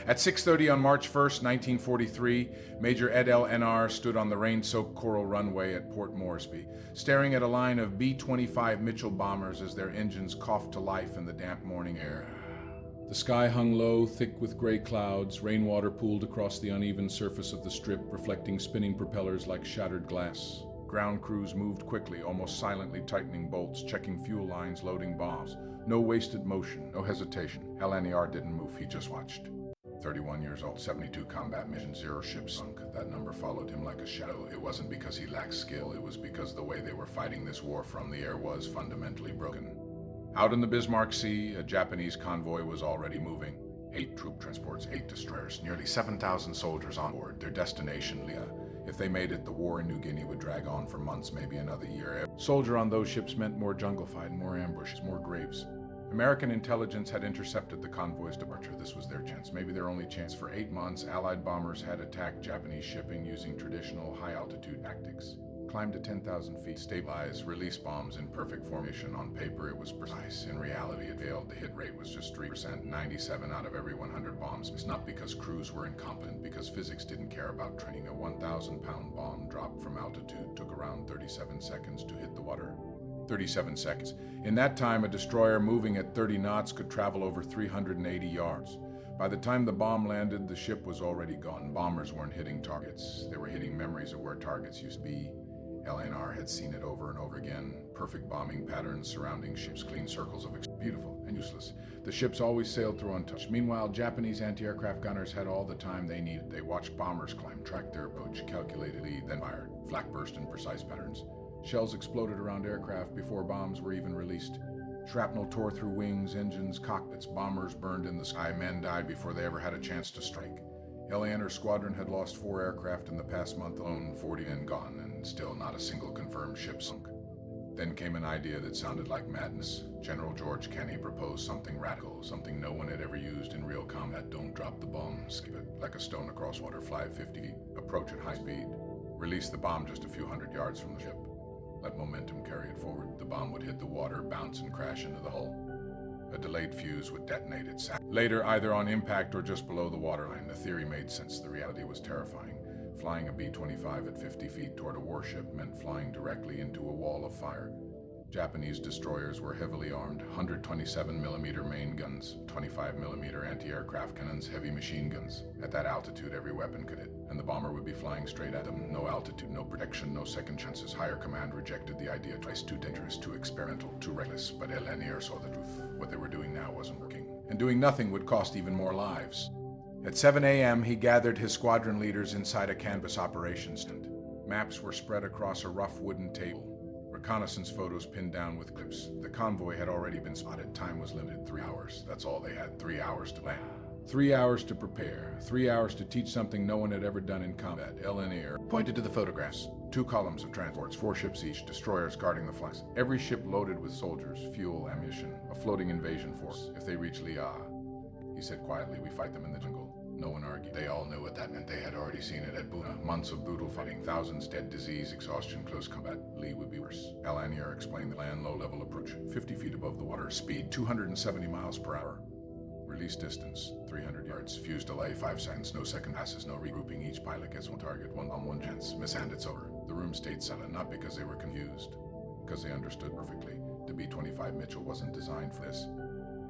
At 6:30 on March 1st, 1943, Major Ed Larner stood on the rain-soaked coral runway at Port Moresby, staring at a line of B-25 Mitchell bombers as their engines coughed to life in the damp morning air. The sky hung low, thick with gray clouds. Rainwater pooled across the uneven surface of the strip, reflecting spinning propellers like shattered glass. Ground crews moved quickly, almost silently tightening bolts, checking fuel lines, loading bombs. No wasted motion, no hesitation. Larner didn't move, he just watched. 31 years old, 72 combat missions, 0 ships sunk. That number followed him like a shadow. It wasn't because he lacked skill, it was because the way they were fighting this war from the air was fundamentally broken. Out in the Bismarck Sea, a Japanese convoy was already moving. 8 troop transports, 8 destroyers, nearly 7,000 soldiers on board. Their destination, Lea. If they made it, the war in New Guinea would drag on for months, maybe another year. Every soldier on those ships meant more jungle fight, more ambushes, more graves. American intelligence had intercepted the convoy's departure. This was their chance, maybe their only chance. For 8 months, Allied bombers had attacked Japanese shipping using traditional high-altitude tactics. Climbed to 10,000 feet, stabilized, release bombs in perfect formation. On paper, it was precise. In reality, it failed. The hit rate was just 3%, 97 out of every 100 bombs. It's not because crews were incompetent, because physics didn't care about training. A 1,000-pound bomb dropped from altitude took around 37 seconds to hit the water. 37 seconds. In that time, a destroyer moving at 30 knots could travel over 380 yards. By the time the bomb landed, the ship was already gone. Bombers weren't hitting targets. They were hitting memories of where targets used to be. Larner had seen it over and over again. Perfect bombing patterns surrounding ships, clean circles of beautiful and useless. The ships always sailed through untouched. Meanwhile, Japanese anti-aircraft gunners had all the time they needed. They watched bombers climb, tracked their approach, calculatedly, then fired. Flak burst in precise patterns. Shells exploded around aircraft before bombs were even released. Shrapnel tore through wings, engines, cockpits. Bombers burned in the sky. Men died before they ever had a chance to strike. Larner's squadron had lost 4 aircraft in the past month alone, 40 and gone, and still not a single confirmed ship sunk. Then came an idea that sounded like madness. General George Kenney proposed something radical, something no one had ever used in real combat. Don't drop the bomb, skip it like a stone across water, fly 50 feet, approach at high speed, release the bomb just a few hundred yards from the ship. Let momentum carry it forward. The bomb would hit the water, bounce and crash into the hull. A delayed fuse would detonate it. Later, either on impact or just below the waterline. The theory made sense. The reality was terrifying. Flying a B-25 at 50 feet toward a warship meant flying directly into a wall of fire. Japanese destroyers were heavily armed, 127mm main guns, 25mm anti-aircraft cannons, heavy machine guns. At that altitude, every weapon could hit, and the bomber would be flying straight at them. No altitude, no protection, no second chances. Higher command rejected the idea twice. Too dangerous, too experimental, too reckless. But Larner saw the truth. What they were doing now wasn't working, and doing nothing would cost even more lives. At 7 a.m., he gathered his squadron leaders inside a canvas operations tent. Maps were spread across a rough wooden table. Reconnaissance photos pinned down with clips. The convoy had already been spotted. Time was limited, 3 hours. That's all they had, 3 hours to plan. 3 hours to prepare, 3 hours to teach something no one had ever done in combat. Larner pointed to the photographs. 2 columns of transports, 4 ships each, destroyers guarding the flanks. Every ship loaded with soldiers, fuel, ammunition, a floating invasion force. If they reach Lea, he said quietly, we fight them in the jungle. No one argued. They all knew what that meant. They had already seen it at Buna. Months of brutal fighting, thousands dead, disease, exhaustion, close combat. Lee would be worse. Larner explained the plan, low-level approach, 50 feet above the water, speed 270 miles per hour. Release distance, 300 yards. Fuse delay, 5 seconds. No second passes, no regrouping. Each pilot gets 1 target, 1 bomb, 1 chance. Mishand, it's over. The room stayed silent, not because they were confused, because they understood perfectly. The B-25 Mitchell wasn't designed for this.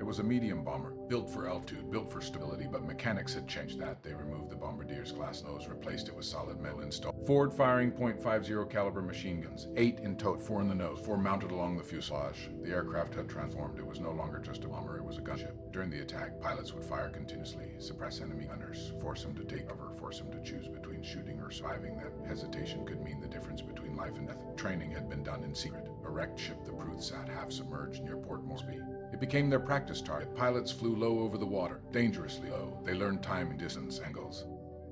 It was a medium bomber, built for altitude, built for stability, but mechanics had changed that. They removed the bombardier's glass nose, replaced it with solid metal installed. Forward-firing .50 caliber machine guns, 8 in total, 4 in the nose, 4 mounted along the fuselage. The aircraft had transformed. It was no longer just a bomber, it was a gunship. During the attack, pilots would fire continuously, suppress enemy gunners, force them to take cover, force them to choose between shooting or surviving. That hesitation could mean the difference between life and death. Training had been done in secret. A wrecked ship, the Pruth, sat half-submerged near Port Moresby. It became their practice target. Pilots flew low over the water, dangerously low. They learned time and distance angles.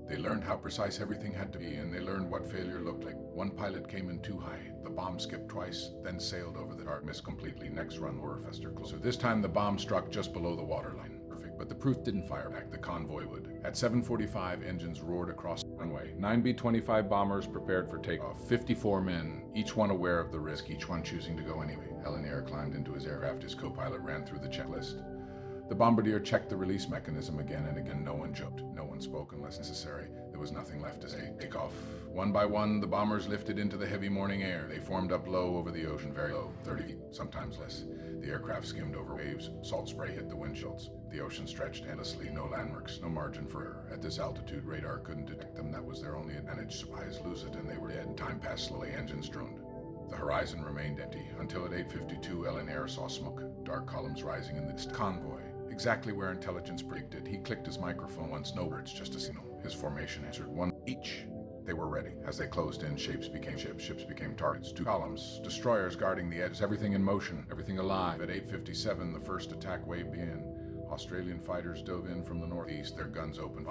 They learned how precise everything had to be, and they learned what failure looked like. One pilot came in too high. The bomb skipped twice, then sailed over the target, missed completely. Next run or faster, closer. This time the bomb struck just below the waterline. Perfect, but the Pruth didn't fire back. The convoy would. At 7:45, engines roared across the runway. 9 B-25 bombers prepared for takeoff. 54 men, each one aware of the risk, each one choosing to go anyway. Larner climbed into his aircraft. His co-pilot ran through the checklist. The bombardier checked the release mechanism again and again. No one jumped. No one spoke unless necessary. There was nothing left to say. Take off. One by one, the bombers lifted into the heavy morning air. They formed up low over the ocean, very low, 30 feet, sometimes less. The aircraft skimmed over waves. Salt spray hit the windshields. The ocean stretched endlessly. No landmarks, no margin for error. At this altitude, radar couldn't detect them. That was their only advantage. Supplies lose it, and they were dead. Time passed slowly. Engines droned. The horizon remained empty until at 8:52, Larner saw smoke, dark columns rising in the convoy. Exactly where intelligence predicted. He clicked his microphone once. No words, just a signal. His formation answered one each. They were ready. As they closed in, ships became targets. 2 columns, destroyers guarding the edges, everything in motion, everything alive. At 8:57, the first attack wave began. Australian fighters dove in from the northeast, their guns open.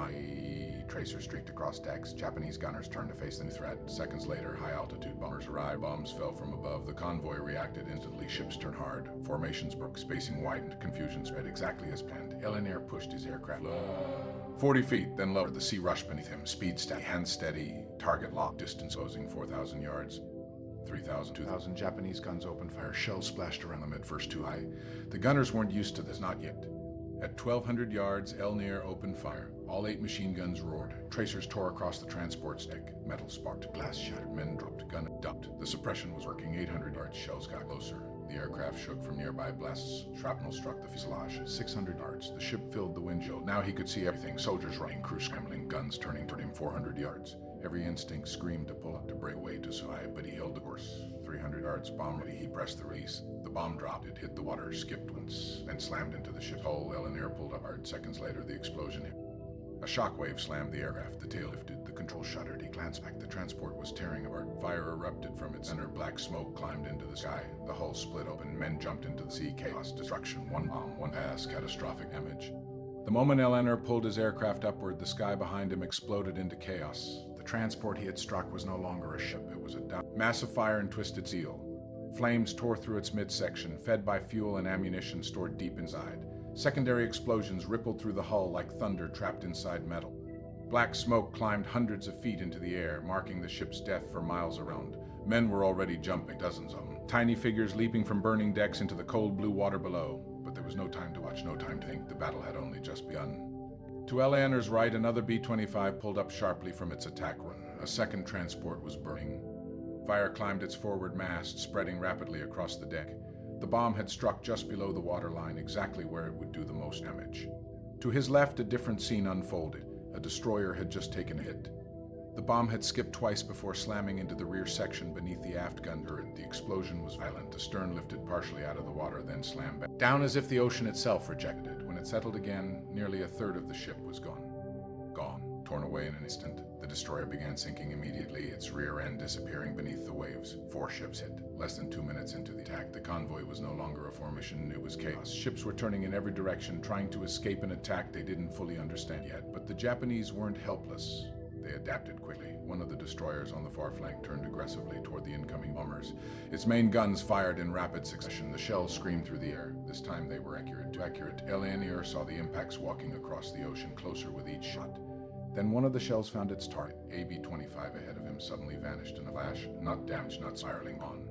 Tracers streaked across decks. Japanese gunners turned to face the new threat. Seconds later, high-altitude bombers arrived. Bombs fell from above. The convoy reacted instantly. Ships turned hard. Formations broke. Spacing widened. Confusion spread exactly as planned. Larner pushed his aircraft low. 40 feet, then lower. The sea rushed beneath him. Speed steady, hand steady. Target locked. Distance closing 4,000 yards. 3,000, 2,000 Japanese guns opened fire. Shells splashed around them at first too high. The gunners weren't used to this, not yet. At 1,200 yards, Larner opened fire. All 8 machine guns roared. Tracers tore across the transport deck. Metal sparked. Glass shattered. Men dropped. Gun ducked. The suppression was working. 800 yards. Shells got closer. The aircraft shook from nearby blasts. Shrapnel struck the fuselage. 600 yards. The ship filled the windshield. Now he could see everything. Soldiers running, crew scrambling, guns turning toward him. 400 yards. Every instinct screamed to pull up, to break away, to survive, but he held the course. 300 yards, bomb ready. He pressed the release. The bomb dropped. It hit the water, skipped once, then slammed into the ship's hull. Larner pulled up hard. Seconds later, the explosion hit. A shockwave slammed the aircraft. The tail lifted. The control shuddered. He glanced back. The transport was tearing apart. Fire erupted from its center. Black smoke climbed into the sky. The hull split open. Men jumped into the sea. Chaos, destruction. One bomb, one pass. Catastrophic damage. The moment Larner pulled his aircraft upward, the sky behind him exploded into chaos. The transport he had struck was no longer a ship. It was a massive fire and twisted steel. Flames tore through its midsection, fed by fuel and ammunition stored deep inside. Secondary explosions rippled through the hull like thunder trapped inside metal. Black smoke climbed hundreds of feet into the air, marking the ship's death for miles around. Men were already jumping, dozens of them. Tiny figures leaping from burning decks into the cold blue water below. But there was no time to watch, no time to think. The battle had only just begun. To Larner's right, another B-25 pulled up sharply from its attack run. A second transport was burning. Fire climbed its forward mast, spreading rapidly across the deck. The bomb had struck just below the waterline, exactly where it would do the most damage. To his left, a different scene unfolded. A destroyer had just taken a hit. The bomb had skipped twice before slamming into the rear section beneath the aft gun turret. The explosion was violent. The stern lifted partially out of the water, then slammed back down as if the ocean itself rejected it. When it settled again, nearly a third of the ship was gone. Gone. Torn away in an instant. The destroyer began sinking immediately, its rear end disappearing beneath the waves. 4 ships hit. Less than 2 minutes into the attack, the convoy was no longer a formation, it was chaos. Ships were turning in every direction, trying to escape an attack they didn't fully understand yet. But the Japanese weren't helpless. They adapted quickly. One of the destroyers on the far flank turned aggressively toward the incoming bombers. Its main guns fired in rapid succession. The shells screamed through the air. This time they were accurate. Larner saw the impacts walking across the ocean, closer with each shot. Then one of the shells found its target. A B-25 ahead of him suddenly vanished in a flash, not damaged, not spiraling on.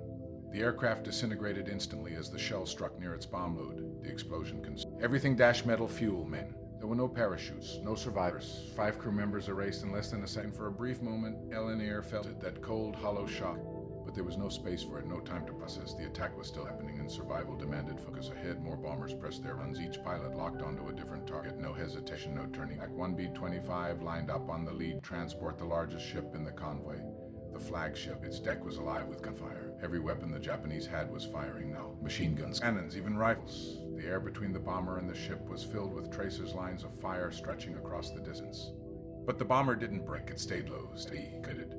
The aircraft disintegrated instantly as the shell struck near its bomb load. The explosion consumed everything. Metal, fuel, men. There were no parachutes, no survivors. 5 crew members erased in less than a second. For a brief moment, Larner felt it, that cold, hollow shock. But there was no space for it, no time to process. The attack was still happening, and survival demanded focus. Ahead, more bombers pressed their runs, each pilot locked onto a different target. No hesitation, no turning back. One B-25 lined up on the lead transport, the largest ship in the convoy. The flagship. Its deck was alive with gunfire. Every weapon the Japanese had was firing now. Machine guns, cannons, even rifles. The air between the bomber and the ship was filled with tracers, lines of fire stretching across the distance. But the bomber didn't break. It stayed low, steady, committed.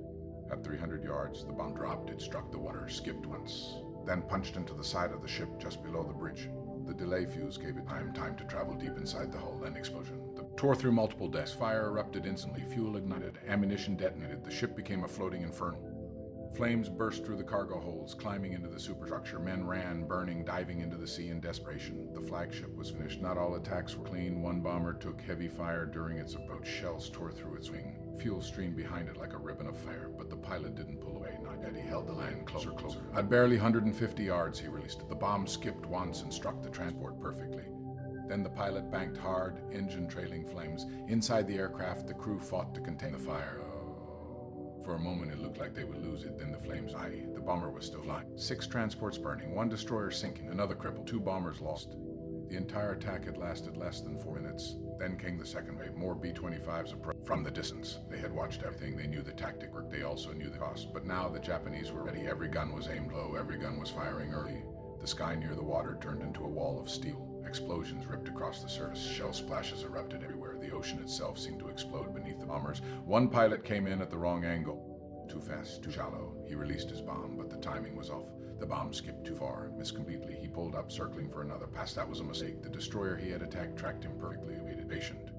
At 300 yards, the bomb dropped. It struck the water, skipped once, then punched into the side of the ship just below the bridge. The delay fuse gave it time to travel deep inside the hull, then explosion. It tore through multiple decks. Fire erupted instantly. Fuel ignited. Ammunition detonated. The ship became a floating inferno. Flames burst through the cargo holds, climbing into the superstructure. Men ran, burning, diving into the sea in desperation. The flagship was finished. Not all attacks were clean. One bomber took heavy fire during its approach. Shells tore through its wing. Fuel streamed behind it like a ribbon of fire, but the pilot didn't pull away. Not yet. He held the line closer. At barely 150 yards, he released it. The bomb skipped once and struck the transport perfectly. Then the pilot banked hard, engine trailing flames. Inside the aircraft, the crew fought to contain the fire. For a moment, it looked like they would lose it. Then the flames died. The bomber was still flying. 6 transports burning, 1 destroyer sinking, another crippled, 2 bombers lost. The entire attack had lasted less than 4 minutes. Then came the second wave. More B-25s approached from the distance. They had watched everything. They knew the tactic worked. They also knew the cost. But now the Japanese were ready. Every gun was aimed low. Every gun was firing early. The sky near the water turned into a wall of steel. Explosions ripped across the surface. Shell splashes erupted everywhere. The ocean itself seemed to explode beneath the bombers. One pilot came in at the wrong angle. Too fast, too shallow. He released his bomb, but the timing was off. The bomb skipped too far, missed completely. He pulled up, circling for another pass. That was a mistake. The destroyer he had attacked tracked him perfectly, waited patient.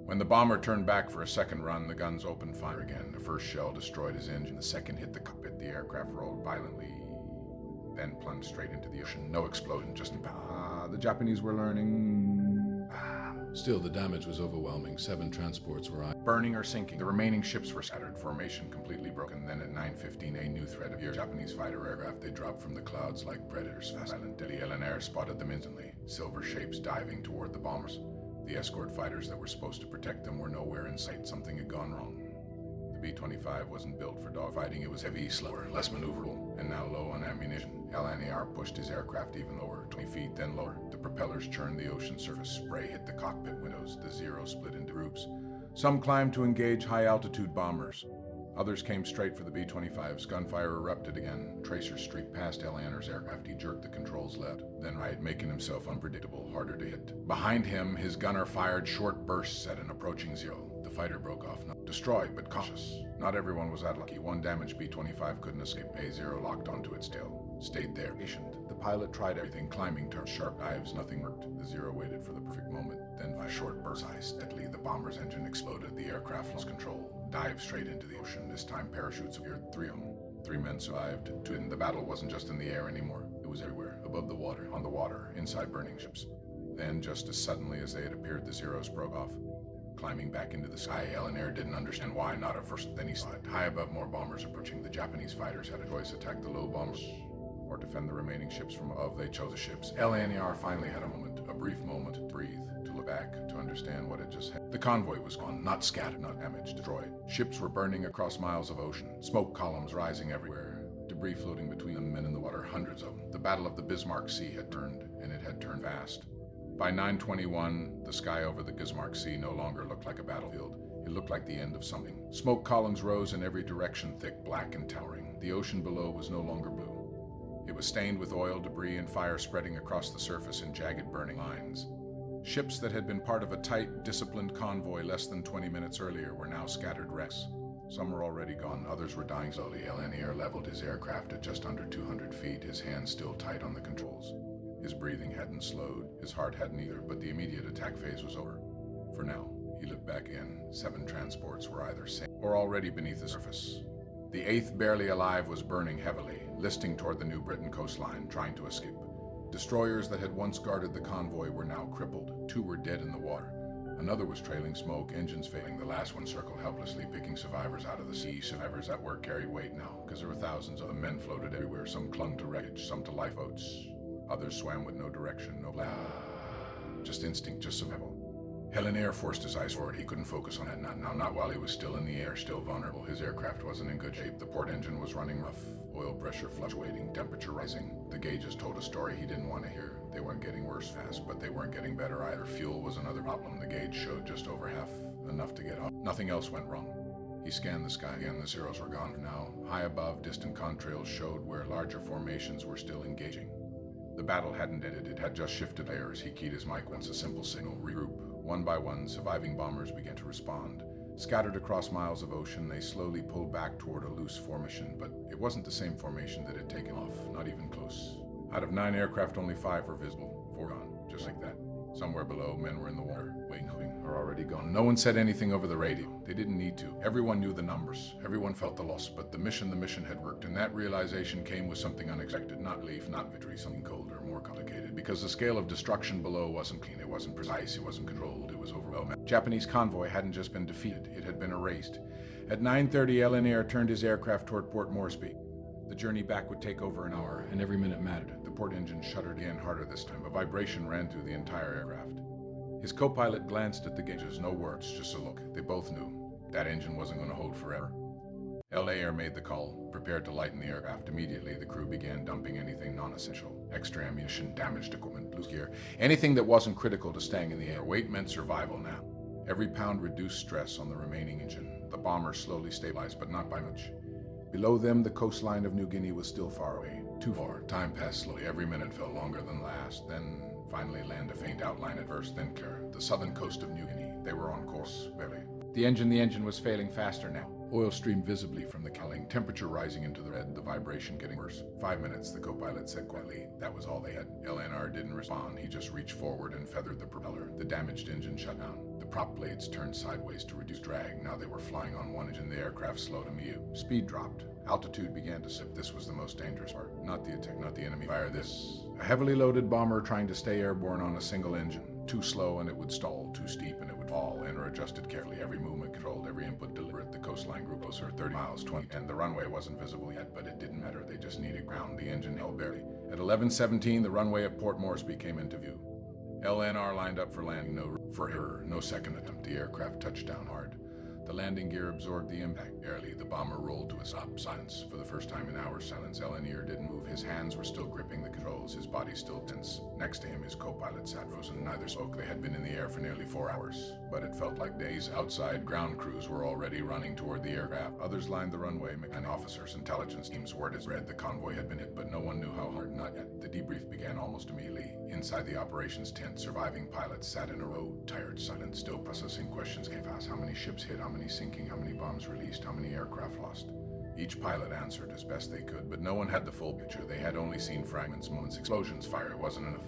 When the bomber turned back for a second run, the guns opened fire again. The first shell destroyed his engine. The second hit the cockpit. The aircraft rolled violently, then plunged straight into the ocean. No explosion, just the Japanese were learning. Still, the damage was overwhelming. 7 transports were burning or sinking. The remaining ships were scattered, formation completely broken. Then at 9:15, a new threat appeared. Japanese fighter aircraft. They dropped from the clouds like predators, fast, silent, deadly. LNR spotted them instantly. Silver shapes diving toward the bombers. The escort fighters that were supposed to protect them were nowhere in sight. Something had gone wrong. The B-25 wasn't built for dogfighting. It was heavy, slower, less maneuverable, and now low on ammunition. LNAR pushed his aircraft even lower, 20 feet, then lower. The propellers churned the ocean surface. Spray hit the cockpit windows. The Zero split into groups. Some climbed to engage high-altitude bombers. Others came straight for the B-25s. Gunfire erupted again. Tracers streaked past LNR's aircraft. He jerked the controls left, then right, making himself unpredictable, harder to hit. Behind him, his gunner fired short bursts at an approaching Zero. The fighter broke off, not destroyed, but cautious. Not everyone was that lucky. One damaged B-25 couldn't escape. A-0 locked onto its tail, stayed there, patient. The pilot tried everything, climbing turns, sharp dives, nothing worked. The Zero waited for the perfect moment, then by short bursts, steadily, the bomber's engine exploded. The aircraft lost control, dived straight into the ocean. This time, parachutes appeared, 3 of them. 3 men survived. 2 didn't. The battle wasn't just in the air anymore. It was everywhere, above the water, on the water, inside burning ships. Then, just as suddenly as they had appeared, the Zeros broke off. Climbing back into the sky, LNR didn't understand why, not at first. Then he saw it. High above, more bombers approaching. The Japanese fighters had a choice: attack the low bombers or defend the remaining ships from above. They chose the ships. LNR finally had a moment, a brief moment, to breathe, to look back, to understand what had just happened. The convoy was gone, not scattered, not damaged, destroyed. Ships were burning across miles of ocean, smoke columns rising everywhere, debris floating between them, men in the water, hundreds of them. The Battle of the Bismarck Sea had turned, and it had turned fast. By 9:21, the sky over the Bismarck Sea no longer looked like a battlefield. It looked like the end of something. Smoke columns rose in every direction, thick, black, and towering. The ocean below was no longer blue. It was stained with oil, debris, and fire spreading across the surface in jagged, burning lines. Ships that had been part of a tight, disciplined convoy less than 20 minutes earlier were now scattered wrecks. Some were already gone, others were dying slowly. LNR leveled his aircraft at just under 200 feet, his hands still tight on the controls. His breathing hadn't slowed, his heart hadn't either, but the immediate attack phase was over. For now, he looked back in. 7 transports were either sank or already beneath the surface. The 8th, barely alive, was burning heavily, listing toward the New Britain coastline, trying to escape. Destroyers that had once guarded the convoy were now crippled. 2 were dead in the water. Another was trailing smoke, engines failing. The last one circled helplessly, picking survivors out of the sea. Survivors that were carried weight now, because there were thousands of them. Men floated everywhere. Some clung to wreckage, some to lifeboats. Others swam with no direction, no plan. Just instinct, just survival. LNR forced his eyes forward. He couldn't focus on that. Not while he was still in the air, still vulnerable. His aircraft wasn't in good shape. The port engine was running rough. Oil pressure fluctuating, temperature rising. The gauges told a story he didn't want to hear. They weren't getting worse fast, but they weren't getting better either. Fuel was another problem. The gauge showed just over half, enough to get off. Nothing else went wrong. He scanned the sky again. The Zeros were gone for now. High above, distant contrails showed where larger formations were still engaging. The battle hadn't ended. It had just shifted layers. He keyed his mic once, a simple signal: regroup. One by one, surviving bombers began to respond. Scattered across miles of ocean, they slowly pulled back toward a loose formation, but it wasn't the same formation that had taken off, not even close. Out of 9 aircraft, only 5 were visible. 4 gone, just like that. Somewhere below, men were in the water, waiting, or already gone. No one said anything over the radio. They didn't need to. Everyone knew the numbers. Everyone felt the loss, but the mission had worked, and that realization came with something unexpected. Not relief, not victory, something colder, more complicated, because the scale of destruction below wasn't clean, it wasn't precise, it wasn't controlled, it was overwhelming. Japanese convoy hadn't just been defeated, it had been erased. At 9:30, LNR turned his aircraft toward Port Moresby. The journey back would take over an hour, and every minute mattered. The port engine shuddered again, harder this time. A vibration ran through the entire aircraft. His co-pilot glanced at the gauges, no words, just a look. They both knew that engine wasn't going to hold forever. Air made the call, prepared to lighten the aircraft. Immediately, the crew began dumping anything non-essential. Extra ammunition, damaged equipment, loose gear, anything that wasn't critical to staying in the air. Weight meant survival now. Every pound reduced stress on the remaining engine. The bomber slowly stabilized, but not by much. Below them, the coastline of New Guinea was still far away. Too far. Time passed slowly. Every minute felt longer than last. Then, finally, land a faint outline at first, then clear. The southern coast of New Guinea. They were on course, barely. The engine was failing faster now. Oil streamed visibly from the cowling, temperature rising into the red, the vibration getting worse. 5 minutes, the co-pilot said quietly. That was all they had. LNR didn't respond. He just reached forward and feathered the propeller. The damaged engine shut down. The prop blades turned sideways to reduce drag. Now they were flying on one engine. The aircraft slowed to mute. Speed dropped. Altitude began to slip. This was the most dangerous part. Not the attack, not the enemy fire. This. A heavily loaded bomber trying to stay airborne on a single engine. Too slow and it would stall. Too steep and it would fall. Enter adjusted carefully. Every movement controlled. Every input deliberate. The coastline grew closer. 30 miles, 20. And the runway wasn't visible yet, but it didn't matter. They just needed ground. The engine held barely. At 11:17, the runway at Port Moresby came into view. LNR lined up for landing. For error. No second attempt. The aircraft touched down hard. The landing gear absorbed the impact. Barely, the bomber rolled to a stop. Silence. For the first time in hours, silence. LNR didn't move. His hands were still gripping the controls, his body still tense. Next to him, his co-pilot sat frozen. Neither spoke. They had been in the air for nearly 4 hours. But it felt like days. Outside, ground crews were already running toward the aircraft. Others lined the runway, and officers, intelligence teams word as read the convoy had been hit, but no one knew how hard. Not yet. The debrief began almost immediately. Inside the operations tent, surviving pilots sat in a row, tired, silent, still processing questions came fast. How many ships hit? How many sinking? How many bombs released? How many aircraft lost? Each pilot answered as best they could, but no one had the full picture. They had only seen fragments, moments, explosions, fire. It wasn't enough.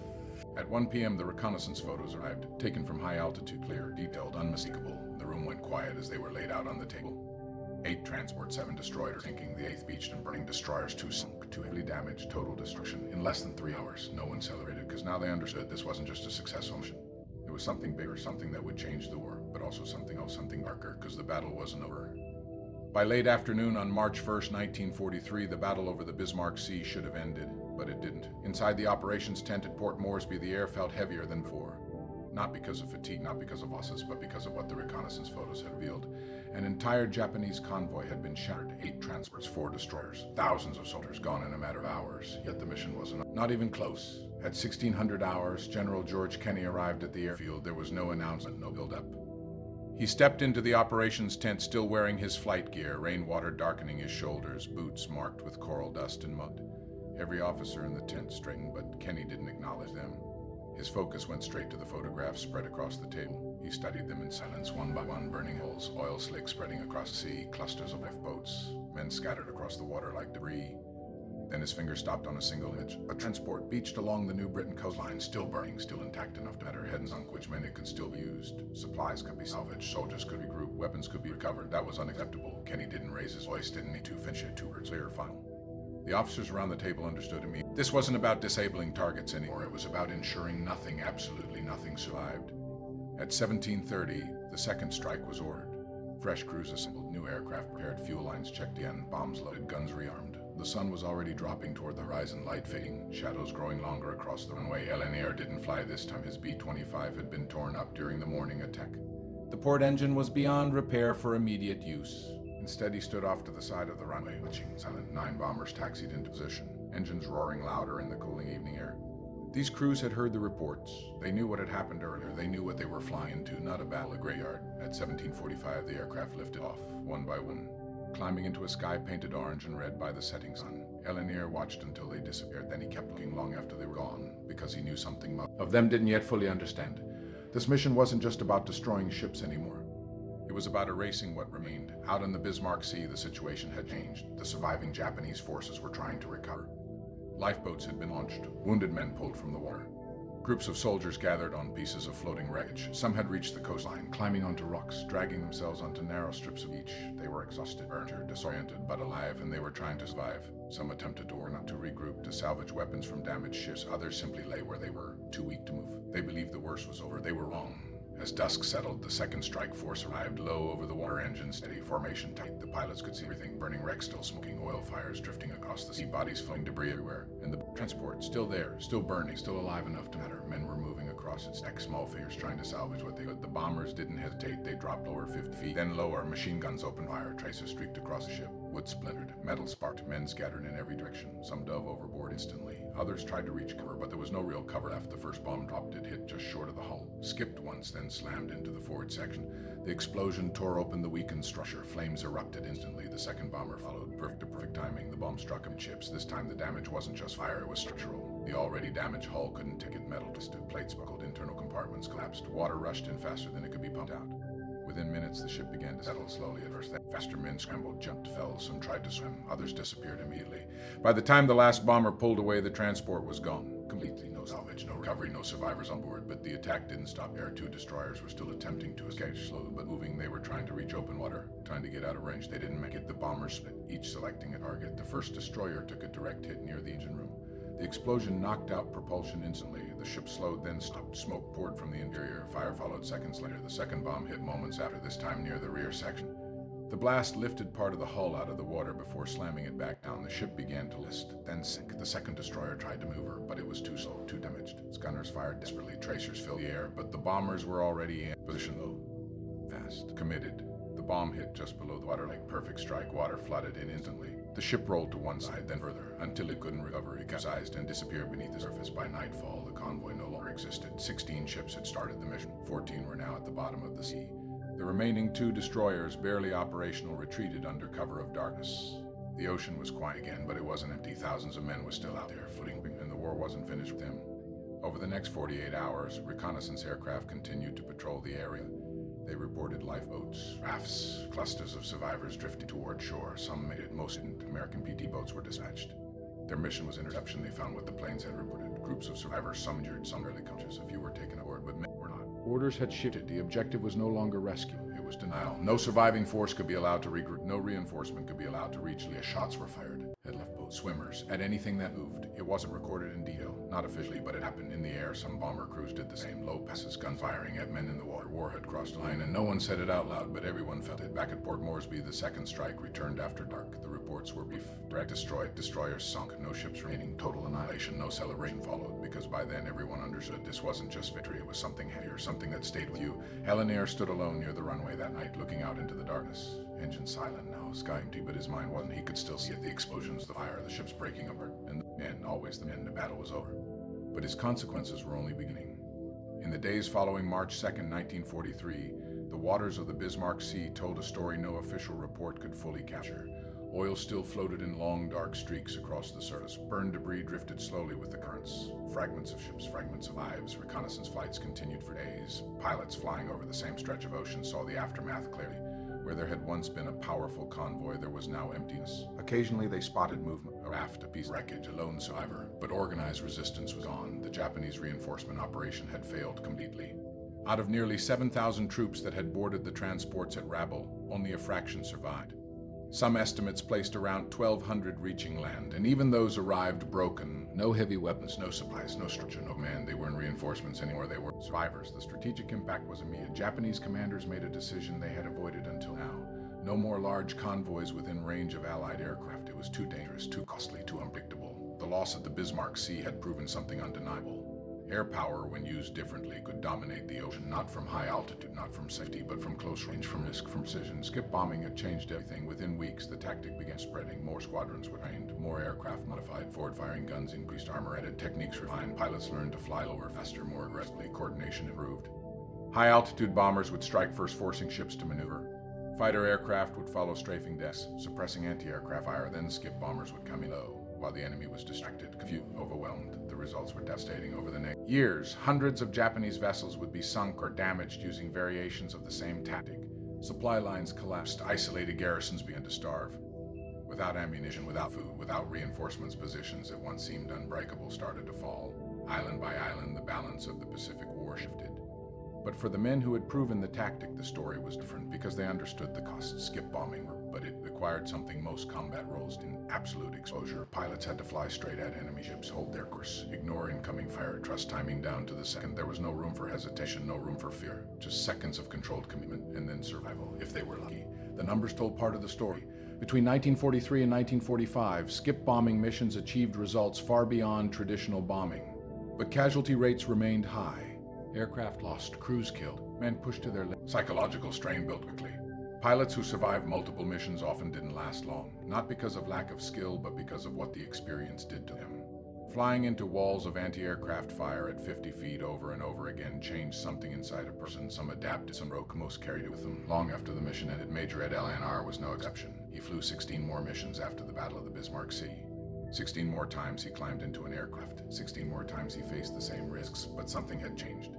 At 1 p.m., the reconnaissance photos arrived, taken from high altitude, clear, detailed, unmistakable. The room went quiet as they were laid out on the table. 8 transports, 7 destroyers, sinking, the 8th beached and burning, destroyers 2 sunk, 2 heavily damaged, total destruction. In less than 3 hours, no one celebrated, because now they understood this wasn't just a successful mission. It was something bigger, something that would change the war, but also something else, something darker, because the battle wasn't over. By late afternoon on March 1st, 1943, the battle over the Bismarck Sea should have ended, but it didn't. Inside the operations tent at Port Moresby, the air felt heavier than before. Not because of fatigue, not because of losses, but because of what the reconnaissance photos had revealed. An entire Japanese convoy had been shattered. 8 transports, 4 destroyers, thousands of soldiers gone in a matter of hours. Yet the mission wasn't not even close. At 1600 hours, General George Kenney arrived at the airfield. There was no announcement, no build-up. He stepped into the operations tent, still wearing his flight gear, rainwater darkening his shoulders, boots marked with coral dust and mud. Every officer in the tent straightened, but Kenney didn't acknowledge them. His focus went straight to the photographs spread across the table. He studied them in silence, one by one, burning holes, oil slicks spreading across the sea, clusters of lifeboats, men scattered across the water like debris. Then his finger stopped on a single image. A transport beached along the New Britain coastline, still burning, still intact enough to matter, head sunk, which meant it could still be used. Supplies could be salvaged, soldiers could be grouped, weapons could be recovered. That was unacceptable. Kenney didn't raise his voice, didn't need to finish it, 2 words clear, final. The officers around the table understood immediately. This wasn't about disabling targets anymore. It was about ensuring nothing, absolutely nothing, survived. At 17:30, the second strike was ordered. Fresh crews assembled, new aircraft prepared, fuel lines checked in, bombs loaded, guns rearmed. The sun was already dropping toward the horizon, light fading, shadows growing longer across the runway. LNR didn't fly this time. His B-25 had been torn up during the morning attack. The port engine was beyond repair for immediate use. Instead, he stood off to the side of the runway, watching. Silent. 9 bombers taxied into position, engines roaring louder in the cooling evening air. These crews had heard the reports. They knew what had happened earlier. They knew what they were flying into, not a battle, a graveyard. At 17:45, the aircraft lifted off, one by one, climbing into a sky painted orange and red by the setting sun. LNR watched until they disappeared. Then he kept looking long after they were gone, because he knew something most of them didn't yet fully understand. This mission wasn't just about destroying ships anymore. It was about erasing what remained. Out in the Bismarck Sea, the situation had changed. The surviving Japanese forces were trying to recover. Lifeboats had been launched. Wounded men pulled from the water. Groups of soldiers gathered on pieces of floating wreckage. Some had reached the coastline, climbing onto rocks, dragging themselves onto narrow strips of beach. They were exhausted, injured, disoriented, but alive, and they were trying to survive. Some attempted to not to regroup, to salvage weapons from damaged ships. Others simply lay where they were, too weak to move. They believed the worst was over. They were wrong. As dusk settled, the second strike force arrived low over the water engine, steady formation tight. The pilots could see everything: burning wrecks, still smoking, oil fires drifting across the sea, bodies flowing, debris everywhere. And the transport, still there, still burning, still alive enough to matter. Men were moving across its deck, small figures trying to salvage what they could. The bombers didn't hesitate. They dropped lower 50 feet, then lower. Machine guns opened fire. Traces streaked across the ship. Wood splintered, metal sparked, men scattered in every direction. Some dove overboard instantly. Others tried to reach cover, but there was no real cover left. The first bomb dropped. It hit just short of the hull, skipped once, then slammed into the forward section. The explosion tore open the weakened structure. Flames erupted instantly. The second bomber followed. Perfect timing. The bomb struck amidships. This time the damage wasn't just fire, it was structural. The already damaged hull couldn't take it. Metal twisted, plates buckled, internal compartments collapsed. Water rushed in faster than it could be pumped out. Within minutes, the ship began to settle slowly. At first, faster men scrambled, jumped, fell. Some tried to swim. Others disappeared immediately. By the time the last bomber pulled away, the transport was gone. Completely no salvage, no recovery, no survivors on board. But the attack didn't stop there. Two destroyers were still attempting to escape. Slow but moving, they were trying to reach open water, trying to get out of range. They didn't make it. The bombers split, each selecting a target. The first destroyer took a direct hit near the engine room. The explosion knocked out propulsion instantly. The ship slowed, then stopped. Smoke poured from the interior. Fire followed seconds later. The second bomb hit moments after, this time near the rear section. The blast lifted part of the hull out of the water before slamming it back down. The ship began to list, then sink. The second destroyer tried to move her, but it was too slow, too damaged. Its gunners fired desperately. Tracers filled the air, but the bombers were already in position low. Fast. Committed. The bomb hit just below the water like perfect strike. Water flooded in instantly. The ship rolled to one side, then further, until it couldn't recover. It capsized and disappeared beneath the surface. By nightfall, the convoy no longer existed. 16 ships had started the mission. 14 were now at the bottom of the sea. The remaining 2 destroyers, barely operational, retreated under cover of darkness. The ocean was quiet again, but it wasn't empty. Thousands of men were still out there, footing, and the war wasn't finished with them. Over the next 48 hours, reconnaissance aircraft continued to patrol the area. They reported lifeboats, rafts, clusters of survivors drifting toward shore. Some made it. Most didn't. American PT boats were dispatched. Their mission was interception. They found what the planes had reported. Groups of survivors, some injured, some barely conscious. A few were taken aboard, but many were not. Orders had shifted. The objective was no longer rescue. It was denial. No surviving force could be allowed to regroup. No reinforcement could be allowed to reach. Shots were fired at left boats, swimmers, at anything that moved. It wasn't recorded in detail, not officially, but it happened in the air. Some bomber crews did the same. Low passes, gun firing at men in the water. War had crossed the line, and no one said it out loud, but everyone felt it. Back at Port Moresby, the second strike returned after dark. The reports were brief. Direct destroyed, destroyers sunk, no ships remaining. Total annihilation. No celebration followed, because by then everyone understood this wasn't just victory. It was something heavier, something that stayed with you. Helen Air stood alone near the runway that night, looking out into the darkness. Engine silent now, sky empty, but his mind wasn't. He could still see it. The explosions, the fire, the ships breaking apart, and the men, always the men. The battle was over. But his consequences were only beginning. In the days following March 2nd, 1943, the waters of the Bismarck Sea told a story no official report could fully capture. Oil still floated in long, dark streaks across the surface. Burned debris drifted slowly with the currents. Fragments of ships, fragments of lives. Reconnaissance flights continued for days. Pilots flying over the same stretch of ocean saw the aftermath clearly. Where there had once been a powerful convoy, there was now emptiness. Occasionally they spotted movement, a raft, a piece of wreckage, a lone survivor. But organized resistance was gone. The Japanese reinforcement operation had failed completely. Out of nearly 7,000 troops that had boarded the transports at Rabble, only a fraction survived. Some estimates placed around 1,200 reaching land, and even those arrived broken. No heavy weapons, no supplies, no structure, no command. They weren't reinforcements anymore, they were survivors. The strategic impact was immediate. Japanese commanders made a decision they had avoided until now. No more large convoys within range of Allied aircraft. It was too dangerous, too costly, too unpredictable. The loss at the Bismarck Sea had proven something undeniable. Air power, when used differently, could dominate the ocean, not from high altitude, not from safety, but from close range, from risk, from precision. Skip bombing had changed everything. Within weeks, the tactic began spreading. More squadrons were trained, more aircraft modified, forward-firing guns increased, armor added, techniques refined. Pilots learned to fly lower, faster, more aggressively. Coordination improved. High-altitude bombers would strike first, forcing ships to maneuver. Fighter aircraft would follow, strafing decks, suppressing anti-aircraft fire. Then skip bombers would come in low, while the enemy was distracted, confused, overwhelmed. The results were devastating. Over the next years, hundreds of Japanese vessels would be sunk or damaged using variations of the same tactic. Supply lines collapsed, isolated garrisons began to starve. Without ammunition, without food, without reinforcements, positions that once seemed unbreakable started to fall. Island by island, the balance of the Pacific War shifted. But for the men who had proven the tactic, the story was different because they understood the costs. Skip bombing, but it required something most combat roles didn't: absolute exposure. Pilots had to fly straight at enemy ships, hold their course, ignore incoming fire, trust timing down to the second. There was no room for hesitation, no room for fear. Just seconds of controlled commitment and then survival, if they were lucky. The numbers told part of the story. Between 1943 and 1945, skip bombing missions achieved results far beyond traditional bombing. But casualty rates remained high. Aircraft lost, crews killed, men pushed to their limits. Psychological strain built quickly. Pilots who survived multiple missions often didn't last long, not because of lack of skill, but because of what the experience did to them. Flying into walls of anti-aircraft fire at 50 feet over and over again changed something inside a person. Some adapted, some broke, most carried it with them. Long after the mission ended, Major Ed Larner was no exception. He flew 16 more missions after the Battle of the Bismarck Sea. 16 more times he climbed into an aircraft. 16 more times he faced the same risks, but something had changed.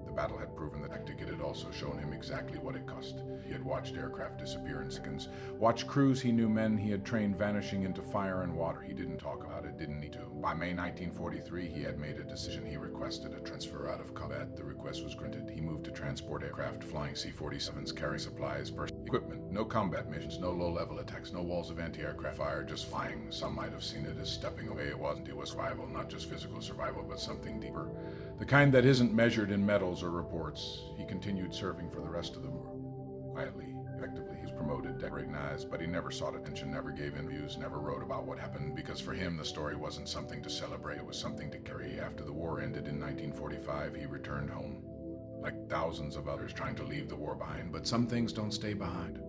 The battle had proven the tactic. It had also shown him exactly what it cost. He had watched aircraft disappear in seconds, watched crews he knew, men he had trained, vanishing into fire and water. He didn't talk about it, didn't need to. By May 1943, he had made a decision. He requested a transfer out of combat. The request was granted. He moved to transport aircraft, flying C-47s, carrying supplies, personal equipment. No combat missions, no low-level attacks, no walls of anti-aircraft fire, just flying. Some might have seen it as stepping away. It wasn't. It was survival, not just physical survival, but something deeper. The kind that isn't measured in medals or reports. He continued serving for the rest of the war. Quietly, effectively, he was promoted, recognized, but he never sought attention, never gave interviews, never wrote about what happened, because for him the story wasn't something to celebrate, it was something to carry. After the war ended in 1945, he returned home. Like thousands of others trying to leave the war behind, but some things don't stay behind.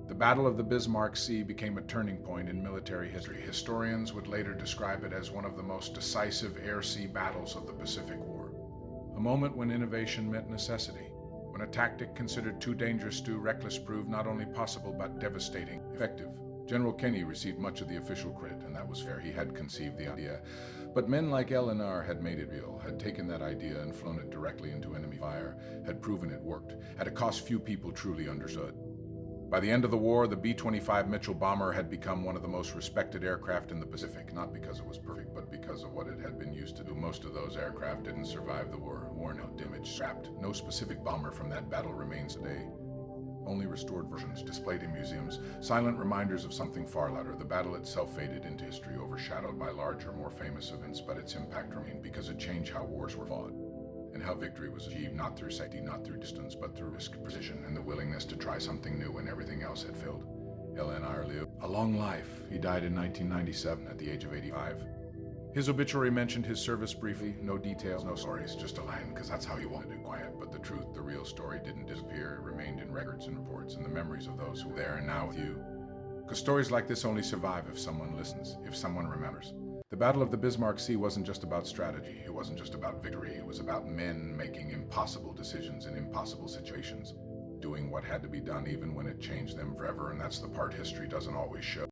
The Battle of the Bismarck Sea became a turning point in military history. Historians would later describe it as one of the most decisive air-sea battles of the Pacific War. A moment when innovation met necessity, when a tactic considered too dangerous to reckless proved not only possible but devastating, effective. General Kenney received much of the official credit, and that was fair. He had conceived the idea. But men like Larner had made it real, had taken that idea and flown it directly into enemy fire, had proven it worked, at a cost few people truly understood. By the end of the war, the B-25 Mitchell bomber had become one of the most respected aircraft in the Pacific, not because it was perfect, but because of what it had been used to do. Most of those aircraft didn't survive the war, worn out, damaged, scrapped. No specific bomber from that battle remains today. Only restored versions displayed in museums, silent reminders of something far louder. The battle itself faded into history, overshadowed by larger, more famous events, but its impact remained because it changed how wars were fought. And how victory was achieved, not through safety, not through distance, but through risk, precision, and the willingness to try something new when everything else had failed. Larner lived a long life. He died in 1997 at the age of 85. His obituary mentioned his service briefly, no details, no stories, just a line, because that's how he wanted it, quiet. But the truth, the real story, didn't disappear. It remained in records and reports and the memories of those who were there and now with you. Because stories like this only survive if someone listens, if someone remembers. The Battle of the Bismarck Sea wasn't just about strategy, it wasn't just about victory, it was about men making impossible decisions in impossible situations, doing what had to be done even when it changed them forever, and that's the part history doesn't always show.